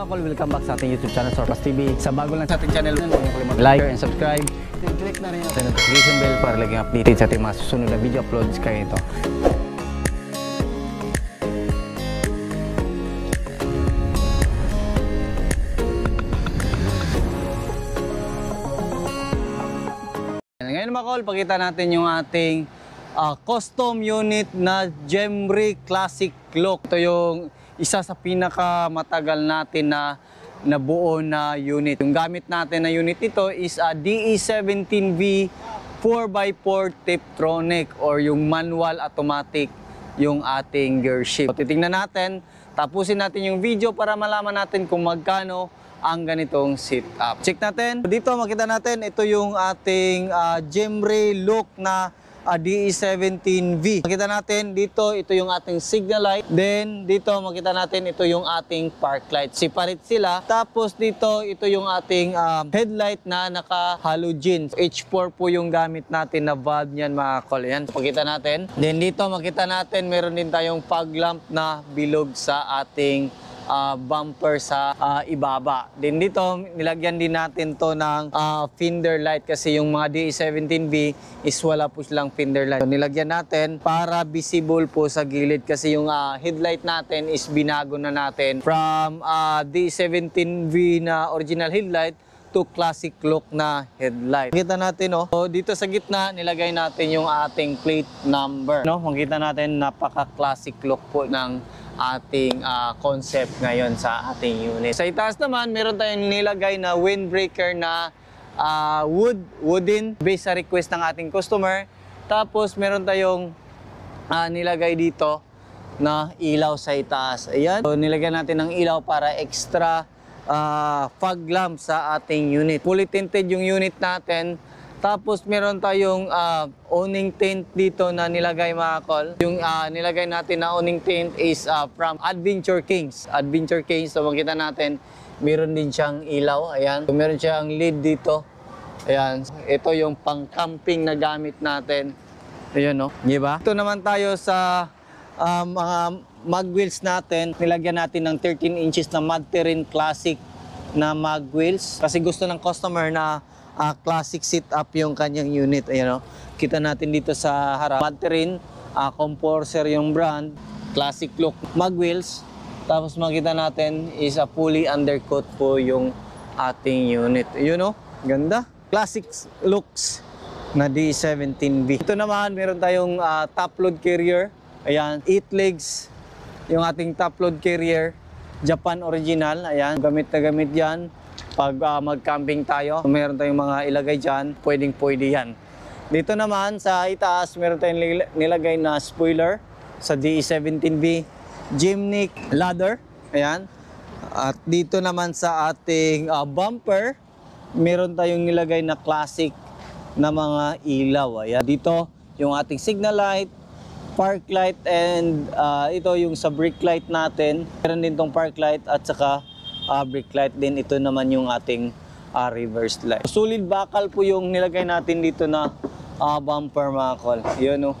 mga kol, welcome back sa ating YouTube channel, Sorpas TV. Sa bago lang sa ating channel, huwag kalimutan like and subscribe. Click na rin ang notification bell para laging updated sa ating mga susunod na video uploads kaya ito. Ngayon mga kol, pakita natin yung ating custom unit na Gemry Classic Look. Ito yung isa sa pinakamatagal natin na nabuo na unit. Yung gamit natin na unit ito is a DE17V 4x4 Tiptronic or yung manual automatic yung ating gear shift. So, titingnan natin, tapusin natin yung video para malaman natin kung magkano ang ganitong setup. Check natin. Dito makita natin, ito yung ating Gemry Look na DE17V. Makita natin dito, ito yung ating signal light. Then dito makita natin, ito yung ating park light. Separate sila. Tapos dito, ito yung ating headlight na naka-halogen. H4 po yung gamit natin na valve niyan mga kol. Yan, pakita natin. Then dito makita natin, meron din tayong fog lamp na bilog sa ating bumper sa ibaba. Then dito, nilagyan din natin to ng fender light kasi yung mga DE17V is wala po silang fender light. So, nilagyan natin para visible po sa gilid kasi yung headlight natin is binago na natin from DE17V na original headlight to classic look na headlight. Makita natin, no? So, dito sa gitna, nilagay natin yung ating plate number. No? Makita natin, napaka-classic look po ng ating concept ngayon sa ating unit. Sa itaas naman, meron tayong nilagay na windbreaker na wooden based sa request ng ating customer. Tapos meron tayong nilagay dito na ilaw sa itaas. Ayan. So, nilagyan natin ng ilaw para extra fog lamp sa ating unit. Fully tinted yung unit natin. Tapos meron tayong awning tint dito na nilagay mga kol. Yung nilagay natin na awning tint is from Adventure Kings. Adventure Kings, so makita natin, meron din siyang ilaw. Ayan. So, meron siyang lid dito. Ayan. Ito yung pang-camping na gamit natin. Ayan, no? Diba? Ito naman tayo sa mga mag wheels natin. Nilagyan natin ng 13 inches na Mud Terrain Classic na mag wheels. Kasi gusto ng customer na classic setup yung kanyang unit. Ayan, no? Kita natin dito sa harap. Mud Terrain, Composer yung brand. Classic look mag wheels. Tapos makita natin is a fully undercoat po yung ating unit. Yun, no? Ganda. Classic looks na D17V. Ito naman, meron tayong top load carrier. Ayan, 8 legs yung ating top load carrier. Japan original. Ayan, gamit na gamit yan. Pag mag-camping tayo, meron tayong mga ilagay dyan, pwedeng-pwede yan. Dito naman sa itaas, meron tayong nilagay na spoiler sa DE17V, Gymnic ladder. Ayan. At dito naman sa ating bumper, meron tayong nilagay na classic na mga ilaw. Ayan. Dito yung ating signal light, park light, and ito yung sa brake light natin. Meron din tong park light at saka brake light din. Ito naman yung ating reverse light. Solid bakal po yung nilagay natin dito na bumper mga kol. Yun, no?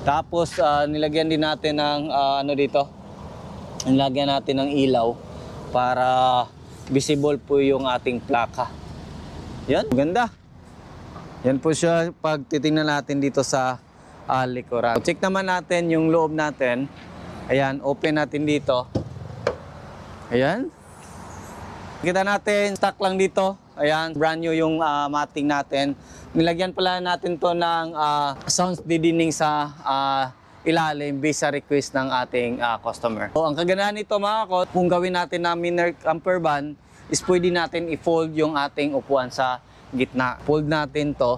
Tapos nilagyan din natin ng ano dito. Nilagyan natin ng ilaw para visible po yung ating plaka. Yan, ganda. Yan po siya pag titingnan natin dito sa likuran. Check naman natin yung loob natin. Ayan, open natin dito. Ayan. Kita natin, stock lang dito. Ayan, brand new yung mating natin. Nilagyan pala natin to ng sounds deadening sa ilalim based sa request ng ating customer. So, ang kagandahan nito mga kol, kung gawin natin na mini camper van, is pwede natin i-fold yung ating upuan sa gitna. Fold natin to.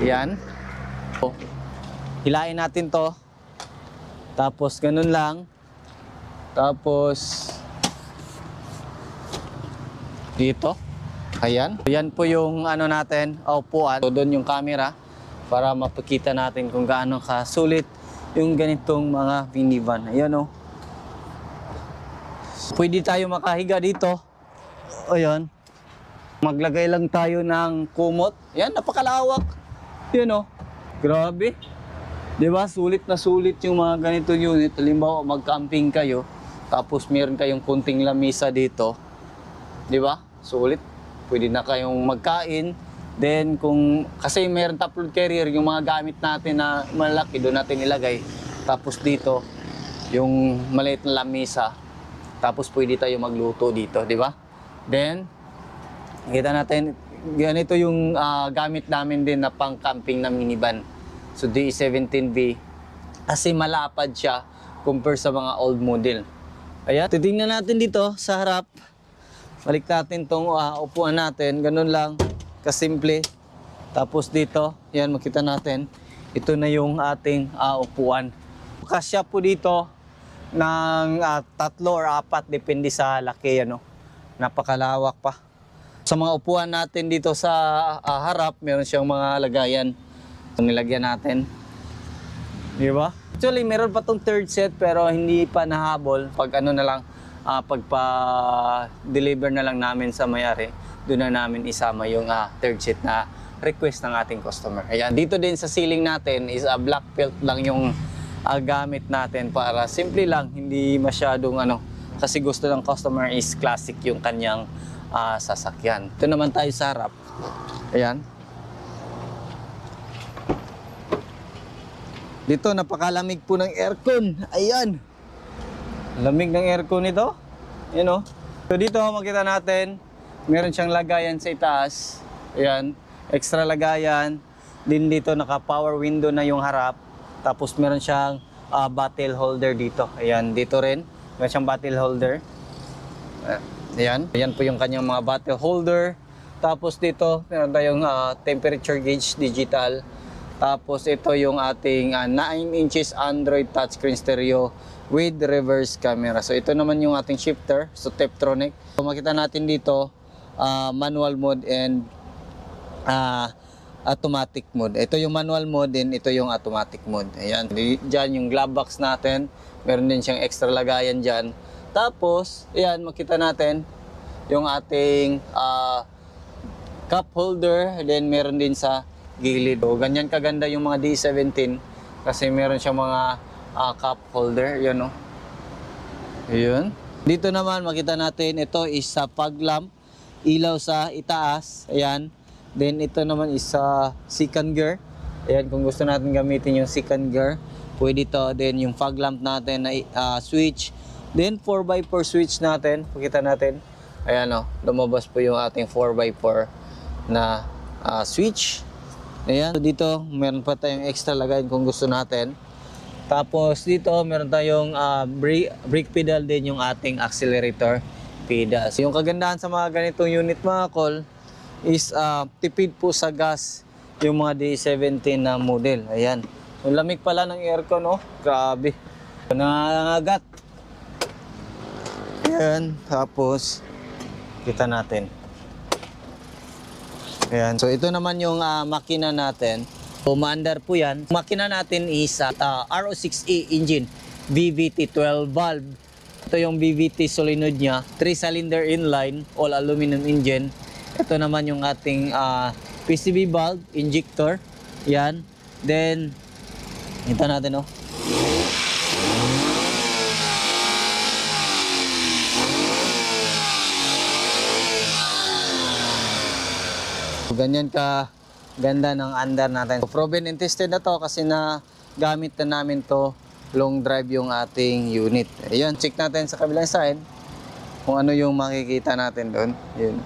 Ayan. So, hilain natin to. Tapos ganun lang. Tapos dito. Ayan. Yan po yung ano natin, upuan. So, doon yung camera para mapakita natin kung gaano kasulit yung ganitong mga minivan. Ayan, o. Pwede tayo makahiga dito. Ayan. Maglagay lang tayo ng kumot. Ayan, napakalawak. Ayan, o. Grabe. Diba? Sulit na sulit yung mga ganitong unit. Halimbawa, mag-camping kayo. Tapos meron kayong kunting lamisa dito. Di ba? Sulit. Pwede na kayong magkain. Then kasi meron top load carrier, yung mga gamit natin na malaki doon natin ilagay. Tapos dito, yung maliit na lamisa. Tapos pwede tayo magluto dito, di ba? Then, kita natin, ganito yung gamit namin din na pang-camping na minivan. So D17B. Kasi malapad siya compare sa mga old model. Ayan, titingnan natin dito sa harap. Balik natin tong upuan natin. Ganun lang, kasimple. Tapos dito, yan, makita natin. Ito na yung ating upuan. Kasya po dito ng 3 or 4, depende sa laki. Ano? Napakalawak pa. Sa mga upuan natin dito sa harap, meron siyang mga lagayan. So, nilagyan natin. Di ba? Actually, meron pa tong third set pero hindi pa nahabol. Pag ano na lang, pagpa-deliver na lang namin sa may-ari, doon na namin isama yung third set na request ng ating customer. Ayan, dito din sa ceiling natin is black felt lang yung gamit natin para simple lang, hindi masyadong kasi gusto ng customer is classic yung kanyang sasakyan. Ito naman tayo sa harap. Ayan. Dito, napakalamig po ng aircon. Ayan. Lamig ng aircon ito. Ayan o. So dito, makita natin, meron siyang lagayan sa itaas. Ayan. Extra lagayan. Din dito, naka-power window na yung harap. Tapos meron siyang bottle holder dito. Ayan. Dito rin, meron siyang bottle holder. Ayan. Ayan po yung kanyang mga bottle holder. Tapos dito, meron tayong temperature gauge digital. Tapos ito yung ating 9 inches Android touchscreen stereo with reverse camera. So ito naman yung ating shifter, so Tiptronic. So makita natin dito manual mode and automatic mode. Ito yung manual mode and ito yung automatic mode. Ayan, diyan yung glove box natin. Meron din siyang extra lagayan diyan. Tapos, ayan, makita natin yung ating cup holder, then meron din sa gilid. So, ganyan kaganda yung mga D17 kasi meron siyang mga cup holder, yun o. Yun. Dito naman makita natin ito is sa fog lamp, ilaw sa itaas, ayan. Then ito naman is sa second gear. Ayan, kung gusto natin gamitin yung second gear, pwede to. Then yung fog lamp natin na switch. Then 4x4 switch natin, makita natin. Ayan o, lumabas po yung ating 4x4 na switch. Ayan, so dito meron pa tayong extra lagayan kung gusto natin. Tapos dito meron tayong brake pedal din yung ating accelerator pedal. So, yung kagandahan sa mga ganitong unit mga call is tipid po sa gas yung mga D17 na model. Ayan. So, lamig pala ng aircon, oh. Grabe. Nangangagat. Ayan. Tapos kita natin. Ayan. So ito naman yung makina natin. So maandar po yan. Makina natin is RO6A engine, VVT 12 valve. Ito yung VVT solenoid niya, 3-cylinder inline, all aluminum engine. Ito naman yung ating PCV valve, injector. Yan. Then, ito natin, oh. Ganyan ka ganda ng andar natin. So, proven and tested na to kasi na gamit na namin to long drive yung ating unit. Ayun, check natin sa kabilang side kung ano yung makikita natin doon. Yun.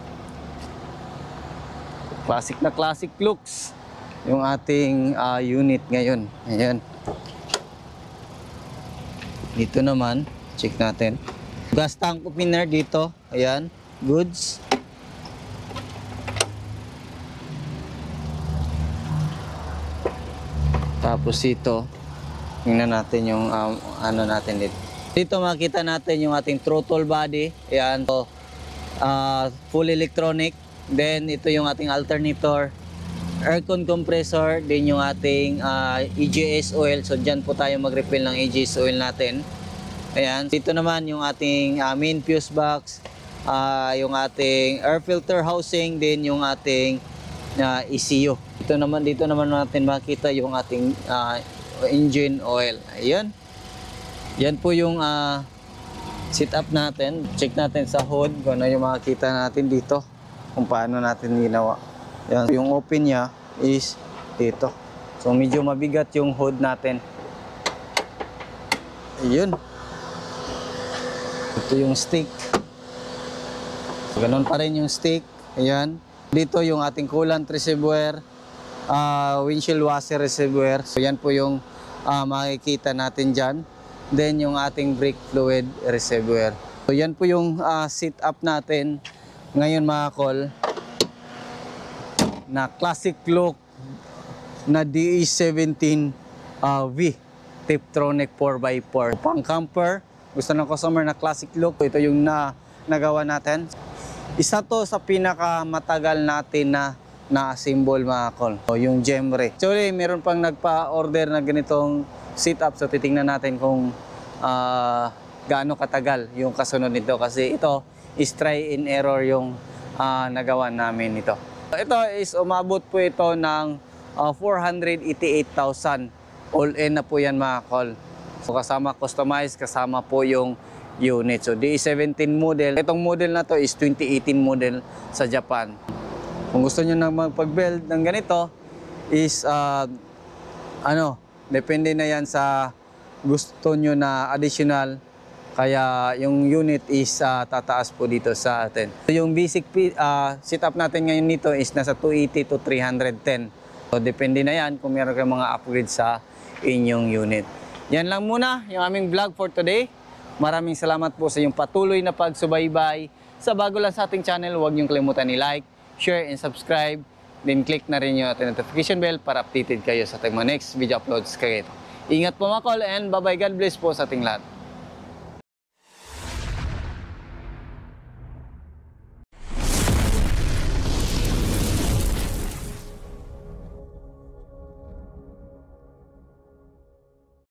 Classic na classic looks yung ating unit ngayon. Ayan. Dito naman, check natin. Gas tank opener dito. Ayan, goods. Tapos dito, tingnan natin yung ano natin dito. Dito makita natin yung ating throttle body. Ayan. So, full electronic. Then ito yung ating alternator, aircon compressor, din yung ating EGS oil. So dyan po tayo mag-refill ng EGS oil natin. Ayan. Dito naman yung ating main fuse box, yung ating air filter housing, din yung ating ECU. Dito naman natin makita yung ating engine oil. Ayan. Yan po yung sit up natin. Check natin sa hood kung ano yung makikita natin dito. Kung paano natin ginawa. Yan. Yung open niya is dito. So medyo mabigat yung hood natin. Ayun. Ito yung stick. So, ganun pa rin yung stick. Ayan. Dito yung ating coolant reservoir. Windshield washer reservoir. So yan po yung makikita natin dyan. Then yung ating brake fluid reservoir. So yan po yung sit up natin ngayon mga kol, na classic look na DE17V Tiptronic 4x4 pang camper. Gusto ng customer na classic look, ito yung nagawa natin. Isa to sa pinakamatagal natin na assemble mga kol, yung Gemre. Actually, meron pang nagpa-order na ganitong sit-up. So, titingnan natin kung gaano katagal yung kasunod nito. Kasi ito is try and error yung nagawa namin ito. Ito is umabot po ito ng 488,000. All-in na po yan mga kol. So, kasama customized, kasama po yung unit. So, DE17 model. Itong model na to is 2018 model sa Japan. Kung gusto nyo na magpag-build ng ganito, is, depende na yan sa gusto nyo na additional. Kaya yung unit is tataas po dito sa atin. So, yung basic setup natin ngayon nito is nasa 280 to 310. So, depende na yan kung meron kayong mga upgrade sa inyong unit. Yan lang muna yung aming vlog for today. Maraming salamat po sa inyong patuloy na pagsubaybay. Sa bago lang sa ating channel, huwag niyong kalimutan i-like, share, and subscribe. Then click na rin yung ating notification bell para updated kayo sa ating mga next video uploads kayo. Ingat po mga kol and bye-bye. God bless po sa ating lahat.